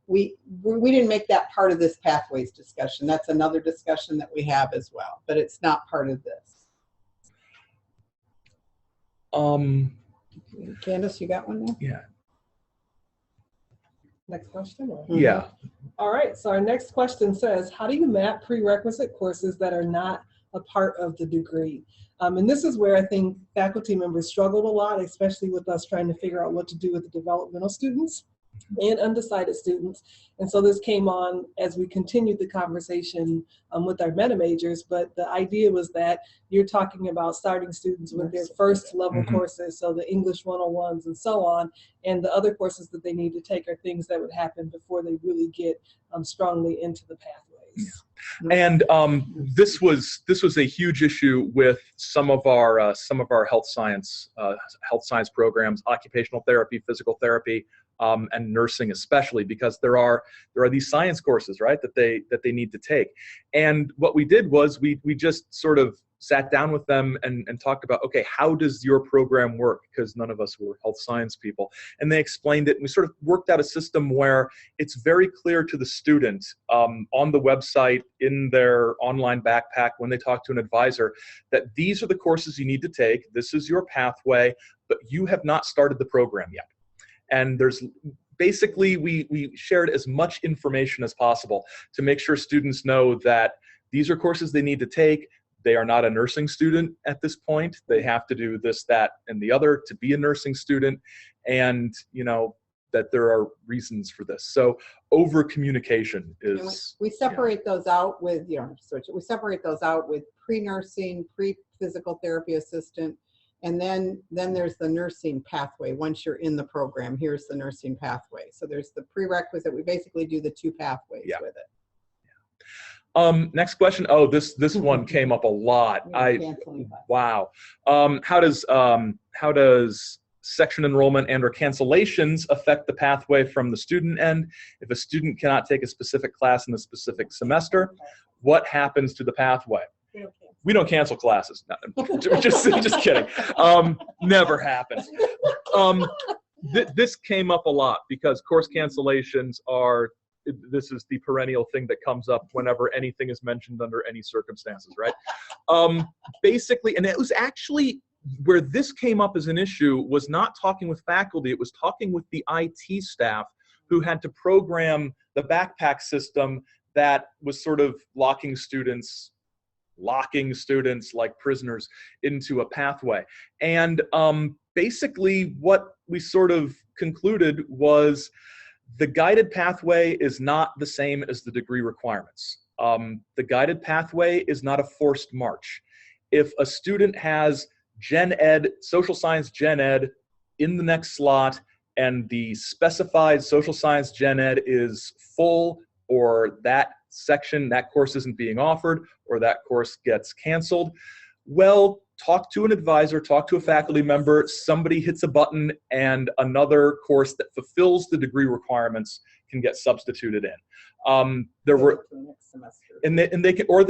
[SPEAKER 3] We didn't make that part of this pathways discussion. That's another discussion that we have as well, but it's not part of this. Candace, you got one there?
[SPEAKER 2] Yeah.
[SPEAKER 4] Next question? Or?
[SPEAKER 2] Yeah.
[SPEAKER 4] All right, so our next question says, how do you map prerequisite courses that are not a part of the degree? And this is where I think faculty members struggled a lot, especially with us trying to figure out what to do with the developmental students and undecided students. And so this came on as we continued the conversation with our meta majors, but the idea was that you're talking about starting students with their first level courses, so the English 101s and so on, and the other courses that they need to take are things that would happen before they really get strongly into the pathways.
[SPEAKER 2] And this was a huge issue with some of our health science programs, occupational therapy, physical therapy, and nursing especially, because there are these science courses, right, that they need to take. And what we did was we just sort of sat down with them and talked about, okay, how does your program work? Because none of us were health science people. And they explained it, and we sort of worked out a system where it's very clear to the student on the website, in their online backpack, when they talk to an advisor, that these are the courses you need to take, this is your pathway, but you have not started the program yet. And there's basically, we shared as much information as possible to make sure students know that these are courses they need to take. They are not a nursing student at this point. They have to do this, that, and the other to be a nursing student, and that there are reasons for this. So over communication is.
[SPEAKER 3] We separate those out with we separate those out with pre-nursing, pre-physical therapy assistant, and then there's the nursing pathway. Once you're in the program, here's the nursing pathway. So there's the prerequisite. We basically do the two pathways with it.
[SPEAKER 2] Next question. Oh, this one came up a lot. Wow. How does section enrollment and or cancellations affect the pathway from the student end? If a student cannot take a specific class in a specific semester, what happens to the pathway? We don't cancel classes. No, just kidding. Never happens. This came up a lot because course cancellations are. This is the perennial thing that comes up whenever anything is mentioned under any circumstances, right? Basically, and it was actually where this came up as an issue was not talking with faculty, it was talking with the IT staff who had to program the backpack system that was sort of locking students like prisoners into a pathway. And basically what we sort of concluded was the guided pathway is not the same as the degree requirements. The guided pathway is not a forced march. If a student has Gen Ed, social science Gen Ed in the next slot, and the specified social science Gen Ed is full, or that section, that course isn't being offered, or that course gets canceled, well, talk to an advisor, talk to a faculty member, somebody hits a button and another course that fulfills the degree requirements can get substituted in. They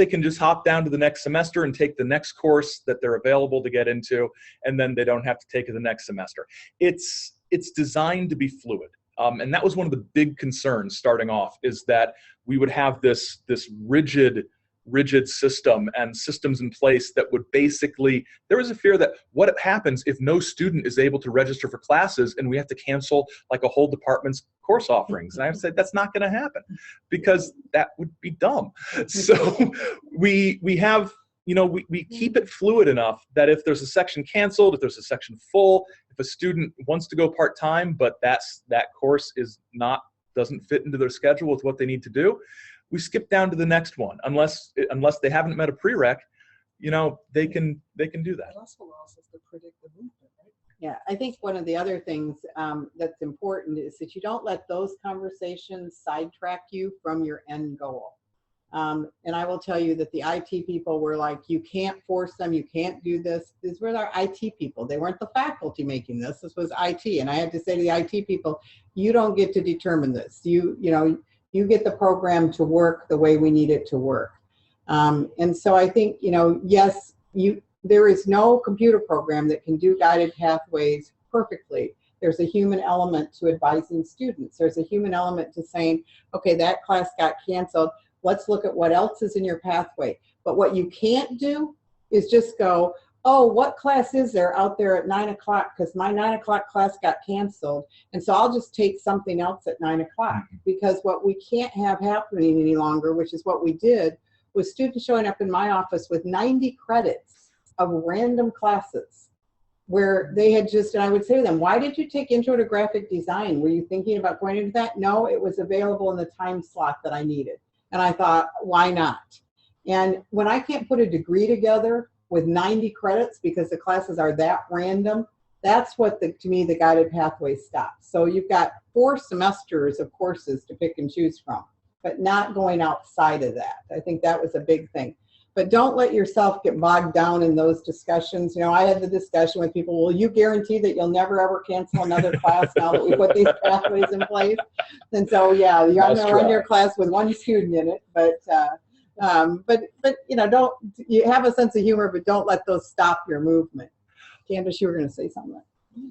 [SPEAKER 2] can just hop down to the next semester and take the next course that they're available to get into, and then they don't have to take it the next semester. It's designed to be fluid. And that was one of the big concerns starting off, is that we would have this rigid system and systems in place that would basically, there was a fear that what happens if no student is able to register for classes and we have to cancel like a whole department's course offerings. And I said, that's not going to happen because that would be dumb. So we have, we keep it fluid enough that if there's a section canceled, if there's a section full, if a student wants to go part-time, but that course doesn't fit into their schedule with what they need to do, we skip down to the next one, unless they haven't met a prereq, they can do that.
[SPEAKER 4] It also allows us to predict the movement, right?
[SPEAKER 3] Yeah, I think one of the other things that's important is that you don't let those conversations sidetrack you from your end goal. And I will tell you that the IT people were like, you can't force them, you can't do this. These were our IT people. They weren't the faculty making this. This was IT. And I had to say to the IT people, you don't get to determine this. You get the program to work the way we need it to work. And so I think, yes, there is no computer program that can do guided pathways perfectly. There's a human element to advising students. There's a human element to saying, okay, that class got canceled. Let's look at what else is in your pathway. But what you can't do is just go, oh, what class is there out there at 9 o'clock? Because my 9 o'clock class got canceled. And so I'll just take something else at 9 o'clock. Because what we can't have happening any longer, which is what we did, was students showing up in my office with 90 credits of random classes where they had just, and I would say to them, why did you take Intro to Graphic Design? Were you thinking about going into that? No, it was available in the time slot that I needed. And I thought, why not? And when I can't put a degree together with 90 credits because the classes are that random, that's what, to me, the guided pathway stops. So you've got 4 semesters of courses to pick and choose from. but not going outside of that. I think that was a big thing. But don't let yourself get bogged down in those discussions. You know, I had the discussion with people, will you guarantee that you'll never ever cancel another class now that we put these pathways in place? And so, yeah, you're going to run your class with one student in it, but you know, don't, you have a sense of humor, but don't let those stop your movement. Candace, you were going to say something.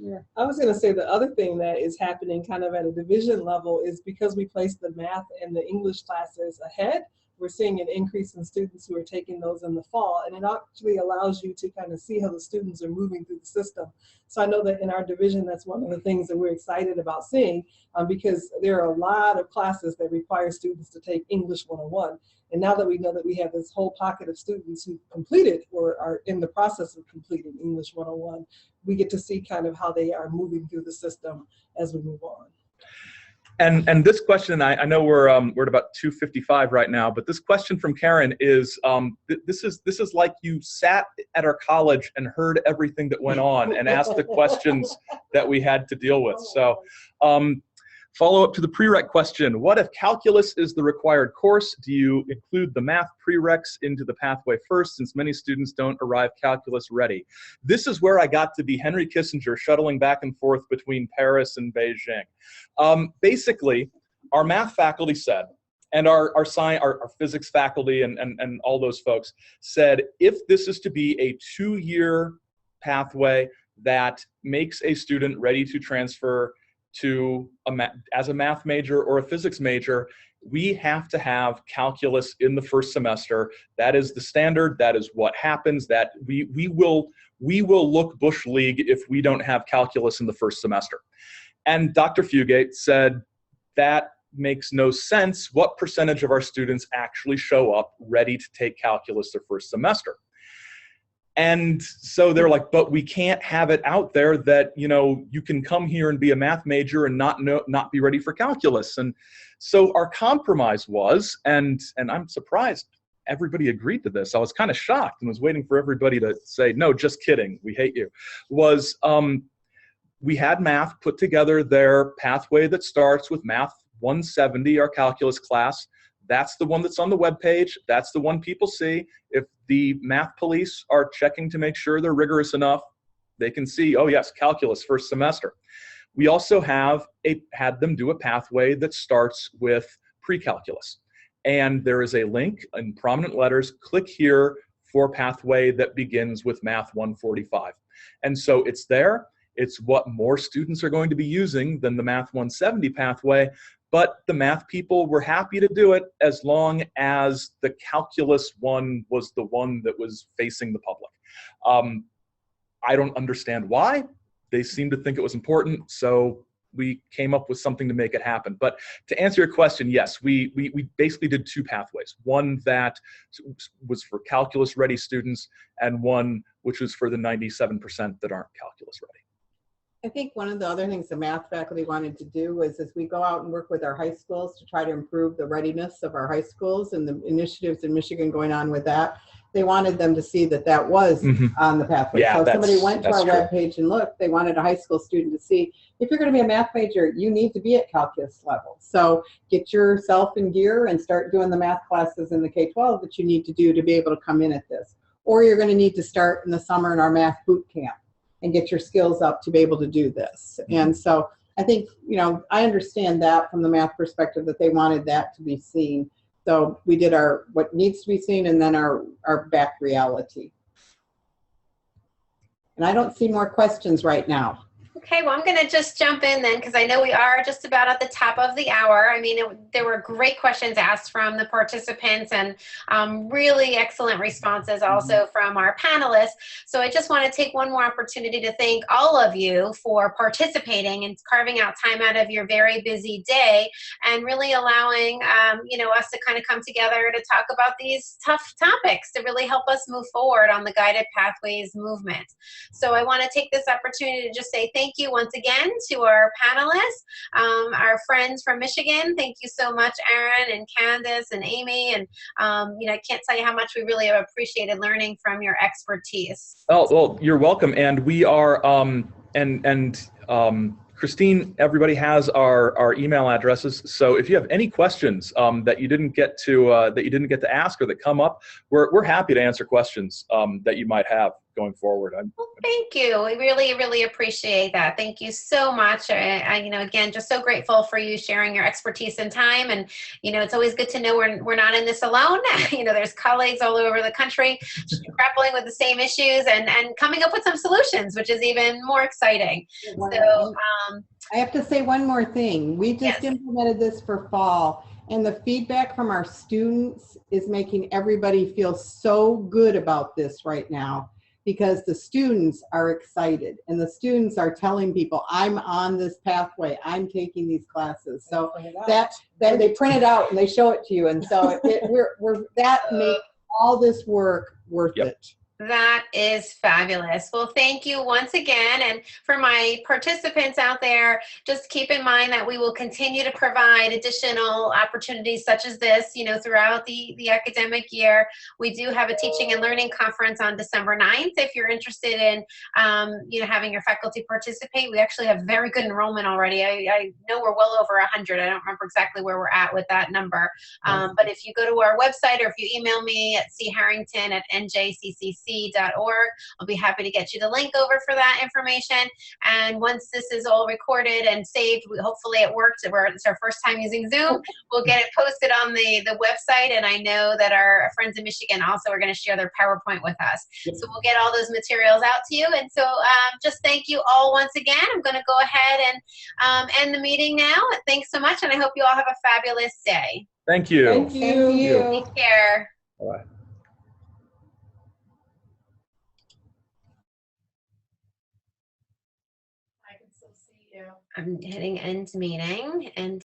[SPEAKER 4] Yeah, I was going to say the other thing that is happening kind of at a division level is because we placed the math and the English classes ahead, we're seeing an increase in students who are taking those in the fall, and it actually allows you to kind of see how the students are moving through the system. So I know that in our division, that's one of the things that we're excited about seeing, because there are a lot of classes that require students to take English 101. And now that we know that we have this whole pocket of students who completed or are in the process of completing English 101, we get to see kind of how they are moving through the system as we move on.
[SPEAKER 2] And this question, I know we're at about 2:55 right now, but this question from Karen is, this is like you sat at our college and heard everything that went on and asked the questions that we had to deal with. So follow up to the prereq question, what if calculus is the required course? Do you include the math prereqs into the pathway first, since many students don't arrive calculus ready? This is where I got to be Henry Kissinger, shuttling back and forth between Paris and Beijing. Basically, our math faculty said, and our physics faculty and all those folks said, if this is to be a 2-year pathway that makes a student ready to transfer to as a math major or a physics major, we have to have calculus in the first semester. That is the standard. That is what happens. That we will look Bush League if we don't have calculus in the first semester. And Dr. Fugate said that makes no sense. What percentage of our students actually show up ready to take calculus their first semester? And so they're like, but we can't have it out there that, you know, you can come here and be a math major and not be ready for calculus. And so our compromise was, and I'm surprised everybody agreed to this. I was kind of shocked and was waiting for everybody to say, no, just kidding, we hate you, was we had math put together their pathway that starts with math 170, our calculus class. That's the one that's on the webpage. That's the one people see. If the math police are checking to make sure they're rigorous enough, they can see, oh yes, calculus first semester. We also had them do a pathway that starts with pre-calculus. And there is a link in prominent letters, click here for pathway that begins with math 145. And so it's there. It's what more students are going to be using than the math 170 pathway. But the math people were happy to do it as long as the calculus one was the one that was facing the public. I don't understand why. They seem to think it was important, so we came up with something to make it happen. But to answer your question, yes, we basically did 2 pathways. One that was for calculus-ready students, and one which was for the 97% that aren't calculus-ready.
[SPEAKER 3] I think one of the other things the math faculty wanted to do was, as we go out and work with our high schools to try to improve the readiness of our high schools and the initiatives in Michigan going on with that, they wanted them to see that that was on the pathway.
[SPEAKER 2] Yeah,
[SPEAKER 3] so if somebody went to our
[SPEAKER 2] true.
[SPEAKER 3] webpage and looked, they wanted a high school student to see, if you're going to be a math major, you need to be at calculus level. So get yourself in gear and start doing the math classes in the K-12 that you need to do to be able to come in at this. Or you're going to need to start in the summer in our math boot camp and get your skills up to be able to do this. And so I think, you know, I understand that from the math perspective, that they wanted that to be seen. So we did our what needs to be seen, and then our back reality. And I don't see more questions right now.
[SPEAKER 1] Okay, well, I'm going to just jump in then, because I know we are just about at the top of the hour. I mean, there were great questions asked from the participants, and really excellent responses also from our panelists. So I just want to take one more opportunity to thank all of you for participating and carving out time out of your very busy day, and really allowing you know, us to kind of come together to talk about these tough topics to really help us move forward on the Guided Pathways movement. So I want to take this opportunity to just say thank you once again to our panelists, our friends from Michigan. Thank you so much, Aaron and Candace and Amy. And you know, I can't tell you how much we really have appreciated learning from your expertise.
[SPEAKER 2] Oh, well, you're welcome. And we are, Christine, everybody has our email addresses. So if you have any questions that you didn't get to ask or that come up, we're happy to answer questions that you might have going forward.
[SPEAKER 1] Well, thank you. We really, really appreciate that. Thank you so much. Again, just so grateful for you sharing your expertise and time. And, it's always good to know we're not in this alone. There's colleagues all over the country grappling with the same issues and coming up with some solutions, which is even more exciting. So,
[SPEAKER 3] I have to say one more thing. We just implemented this for fall, and the feedback from our students is making everybody feel so good about this right now, because the students are excited and the students are telling people, I'm on this pathway, I'm taking these classes. So that they print it out and they show it to you. And so that makes all this work worth it.
[SPEAKER 1] That is fabulous. Well, thank you once again. And for my participants out there, just keep in mind that we will continue to provide additional opportunities such as this, throughout the academic year. We do have a teaching and learning conference on December 9th. If you're interested in, having your faculty participate, we actually have very good enrollment already. I know we're well over 100. I don't remember exactly where we're at with that number. But if you go to our website or if you email me at charrington@njccc.org. I'll be happy to get you the link over for that information. And once this is all recorded and saved, hopefully it worked. It's our first time using Zoom. We'll get it posted on the website. And I know that our friends in Michigan also are going to share their PowerPoint with us. So we'll get all those materials out to you. And so just thank you all once again. I'm going to go ahead and end the meeting now. Thanks so much. And I hope you all have a fabulous day.
[SPEAKER 2] Thank you.
[SPEAKER 4] Thank you.
[SPEAKER 1] Take care.
[SPEAKER 2] Bye.
[SPEAKER 1] I'm hitting end meeting and